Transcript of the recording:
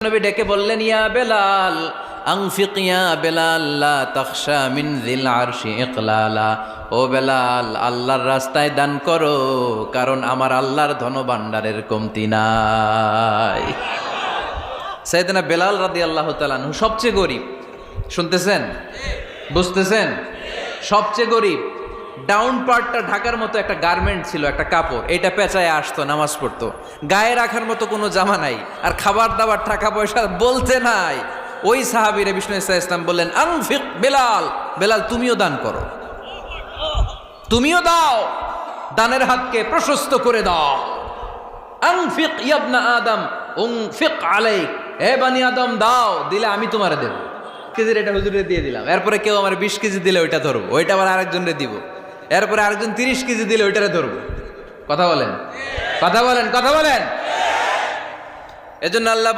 নবী ডেকে বললেন, ইয়া বেলাল আনফিক ইয়া বেলাল লা তাখশা মিন যিল আরশি ইকলালা। ও বেলাল, আল্লাহর রাস্তায় দান করো, কারণ আমার আল্লাহর ধনভাণ্ডারের কমতি নাই। সাইয়েদনা বেলাল রাদিয়াল্লাহু তাআলা আনহু সবচেয়ে গরিব। শুনতেছেন? বুঝতেছেন? সবচেয়ে গরিব। ডাউন পার্টটা ঢাকার মতো একটা গার্মেন্ট ছিল, একটা কাপড়, এটা পেঁচায় আসতো, নামাজ পড়তো। গায়ে রাখার মতো কোনো জামা নাই, আর খাবার দাবার টাকা পয়সা বলতে নাই। ওই সাহাবীরে বিষ্ণু ইসলাম বললেন, আনফিক বেলাল, বেলাল তুমিও দান করো, তুমিও দাও, দানের হাতকে প্রশস্ত করে দাও। আনফিক ইবনা আদম উনফিক আলাইক, হে বানি আদম দাও, দিলে আমি তোমারে দেব। কেজির এটা হুজুরে দিয়ে দিলাম, এরপরে কেউ আমার 20 কেজি দিলে ওইটা ধরবো, ওইটা আবার আরেকজনরে দিব, এরপরে আরেকজন 30 কেজি দিলে ওইটারে ধরবো। কথা বলেন, কথা বলেন, কথা বলেন। এজন্য আল্লাহ